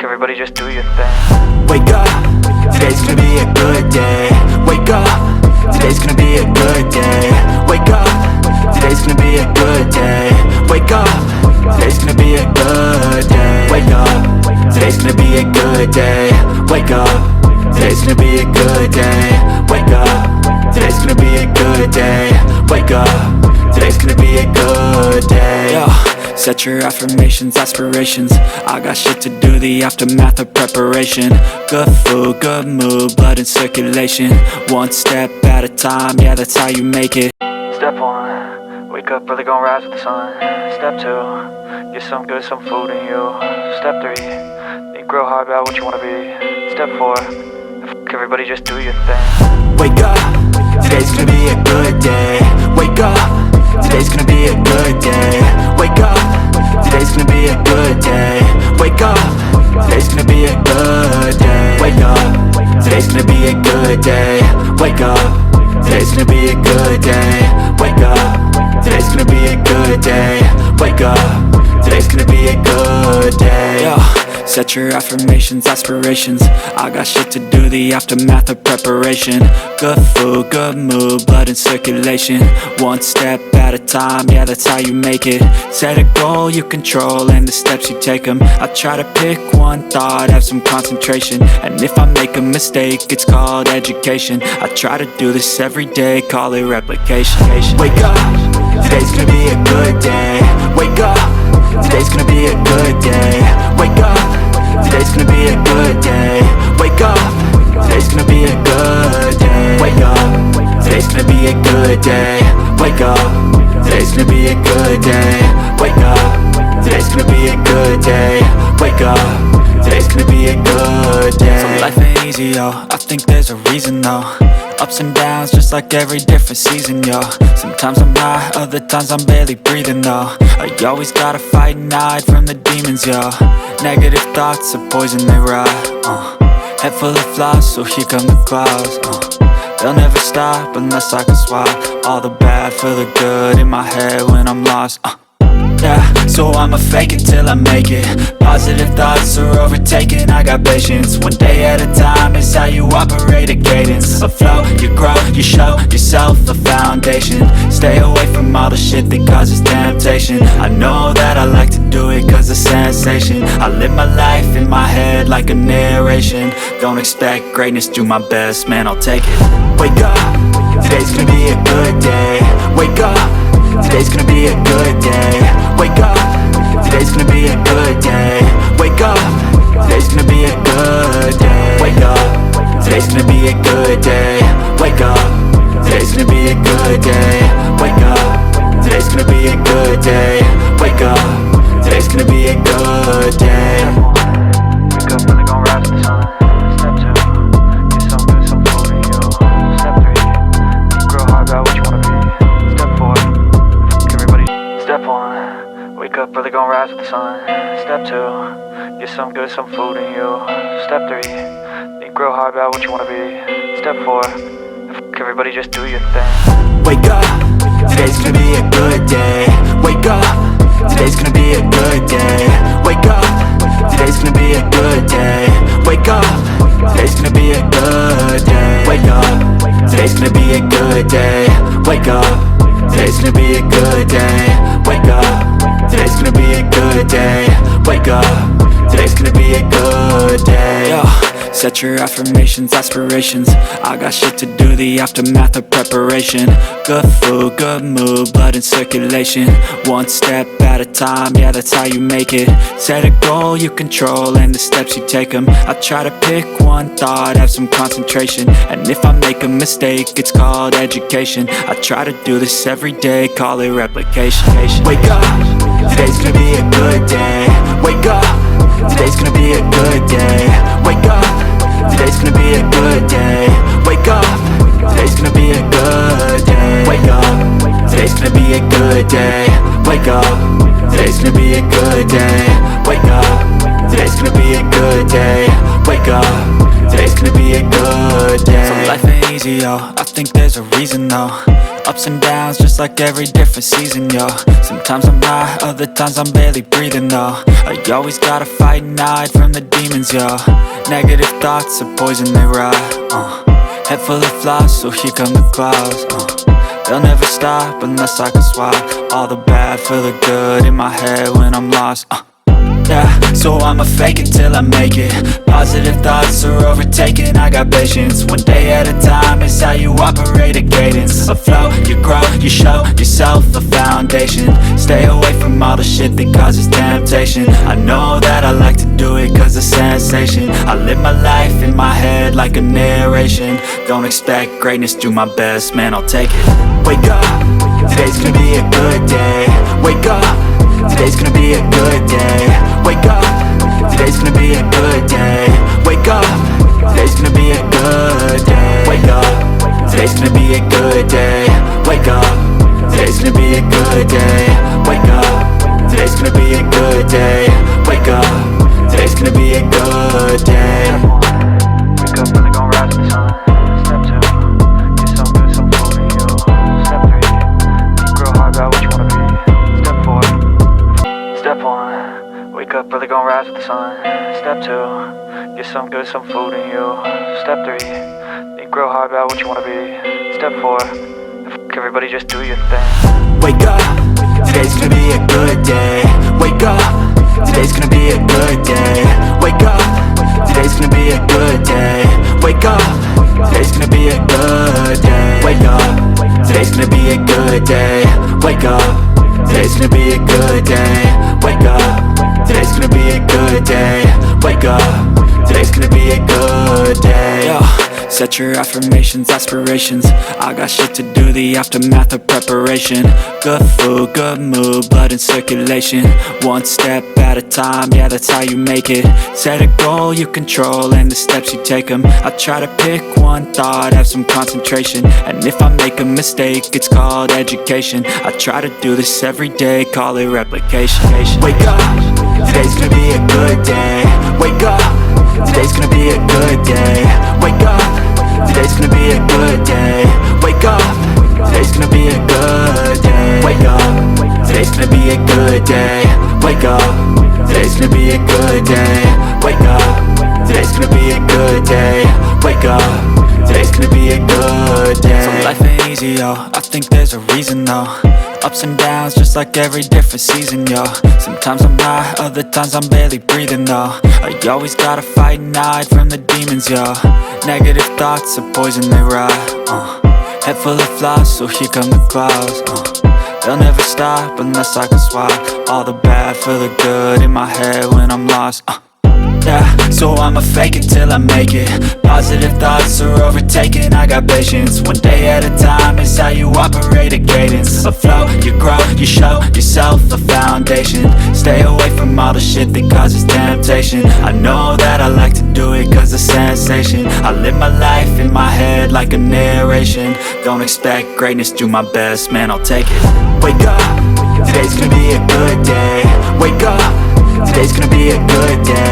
Everybody just do your thing. Wake up, today's gonna be a good day. Wake up, today's gonna be a good day. Wake up, today's gonna be a good day. Wake up, today's gonna be a good day. Wake up, today's gonna be a good day. Wake up, today's gonna be a good day. Wake up, today's gonna be a good day. Wake up, today's gonna be a good day. Yo, set your affirmations, aspirations. I got shit to do, the aftermath of preparation. Good food, good mood, blood in circulation. One step at a time, yeah, that's how you make it. Step 1, wake up early, gonna rise with the sun. Step 2, get some good, some food in you. Step 3, think real hard about what you wanna be. Step 4, everybody just do your thing. Wake up, today's gonna be a good day. Wake up, today's gonna be a good day. Wake up, today's gonna be a good day. Wake up, today's gonna be a good day. Wake up, today's gonna be a good day. Wake up, today's gonna be a good day. Wake up, today's gonna be a good day. Wake up, today's gonna be a good day. Yo, set your affirmations, aspirations. I got shit to do, the aftermath of preparation. Good food, good mood, blood in circulation. One step at a time, yeah, that's how you make it. Set a goal you control and the steps you take them. I try to pick one thought, have some concentration. And if I make a mistake, it's called education. I try to do this every day, call it replication. Wake up, today's gonna be a good day. Wake up, today's gonna be a good day. Wake up, today's gonna be a good day. Wake up, today's gonna be a good day. Wake up, today's gonna be a good day. Wake up, today's gonna be a good day. Wake up, today's gonna be a good day. Wake up, today's gonna be a good day. So life ain't easy, yo, I think there's a reason though. Ups and downs, just like every different season, yo. Sometimes I'm high, other times I'm barely breathing, though. I always gotta fight and hide from the demons, yo. Negative thoughts are poison, they rot, Head full of flies, so here come the clouds, They'll never stop unless I can swap all the bad for the good in my head when I'm lost, Yeah, so I'ma fake it till I make it. Positive thoughts are overtaken, I got patience. One day at a time is how you operate a cadence. A flow, you grow, you show yourself a foundation. Stay away from all the shit that causes temptation. I know that I like to do it cause it's sensation. I live my life in my head like a narration. Don't expect greatness, do my best, man, I'll take it. Wake up, today's gonna be a good day. Wake up, today's gonna be a good day. Wake up, today's gonna be a good day. Wake up, today's gonna be a good day. Wake up, today's gonna be a good day. Wake up, today's gonna be a good day. Wake up, today's gonna be a good day. Wake up, today's gonna be a good day. Wake up early, gonna rise with the sun. Step 2, get some good, some food in you. Step 3, think real hard about what you wanna be. Step 4, everybody. Step 1, wake up early, gonna rise with the sun. Step 2, get some good, some food in you. Step 3, think real hard about what you wanna be. Step 4, everybody just do your thing. Wake up, today's gonna be a good day. Wake up, today's gonna be a good day. Wake up, today's gonna be a good day. Wake up, today's gonna be a good day. Wake up, today's gonna be a good day. Wake up, today's gonna be a good day. Wake up, today's gonna be a good day. Wake up, today's gonna be a good day. Yo, set your affirmations, aspirations. I got shit to do, the aftermath of preparation. Good food, good mood, blood in circulation. One step at a time, yeah, that's how you make it. Set a goal you control and the steps you take them. I try to pick one thought, have some concentration. And if I make a mistake, it's called education. I try to do this every day, call it replication. Wake up, today's gonna be a good day. Wake up, today's gonna be a good day. Wake up, today's gonna be a good day. Wake up, today's gonna be a good day. Wake up, today's gonna be a good day. Wake up, today's gonna be a good day. Wake up, today's gonna be a good day. Wake up, today's today's gonna be a good day. So life ain't easy, yo, I think there's a reason though. Ups and downs, just like every different season, yo. Sometimes I'm high, other times I'm barely breathing, though. I always gotta fight and hide from the demons, yo. Negative thoughts are poison, they rot. Head full of flies, so here come the clouds. They'll never stop unless I can swap all the bad for the good in my head when I'm lost. Yeah, so I'ma fake it till I make it. Positive thoughts are overtaken, I got patience. One day at a time is how you operate a cadence. A flow, you grow, you show yourself a foundation. Stay away from all the shit that causes temptation. I know that I like to do it cause it's sensation. I live my life in my head like a narration. Don't expect greatness, do my best, man, I'll take it. Wake up, today's gonna be a good day. Wake up, today's gonna be a good day. Wake up, today's gonna be a good day. Wake up, today's gonna be a good day. Wake up, today's gonna be a good day. Wake up, today's gonna be a good day. Wake up, today's gonna be a good day. Wake up, today's gonna be a good day. Wake up, really gon' rise to the sun. Step 2, get some good, some food in you. Step 3, think real hard about what you wanna be. Step 4, Step 1, wake up, really gon' rise with the sun. Step 2, get some good, some food in you. Step 3, think real hard about what you wanna be. Step 4, everybody just do your thing. Wake up, today's gonna be a good day. Wake up, today's gonna be a good day. Wake up, today's gonna be a good day. Wake up, today's gonna be a good day. Wake up, today's gonna be a good day. Wake up, today's gonna be a good day. Wake up, today's gonna be a good day. Wake up, today's gonna be a good day. Yo, set your affirmations, aspirations. I got shit to do, the aftermath of preparation. Good food, good mood, blood in circulation. One step at a time, yeah, that's how you make it. Set a goal you control and the steps you take them. I try to pick one thought, have some concentration. And if I make a mistake, it's called education. I try to do this every day, call it replication. Wake up, today's gonna be a good day. Wake up, today's gonna be a good day. Wake up, today's gonna be a good day. Wake up, today's gonna be a good day. Wake up, today's gonna be a good day. Wake up, today's gonna be a good day. Wake up, today's gonna be a good day. Wake up, today's gonna be a good day. So life ain't easy, yo, I think there's a reason though. Ups and downs, just like every different season, yo. Sometimes I'm high, other times I'm barely breathing, though. I always gotta fight and hide from the demons, yo. Negative thoughts are poison, they rot. Head full of flies, so here come the clouds. They'll never stop unless I can swap all the bad for the good in my head when I'm lost. Yeah, so I'ma fake it till I make it. Positive thoughts are overtaken, I got patience. One day at a time is how you operate a cadence. A flow, you grow, you show yourself a foundation. Stay away from all the shit that causes temptation. I know that I like to do it cause it's sensation. I live my life in my head like a narration. Don't expect greatness, do my best, man, I'll take it. Wake up, today's gonna be a good day. Wake up, today's gonna be a good day.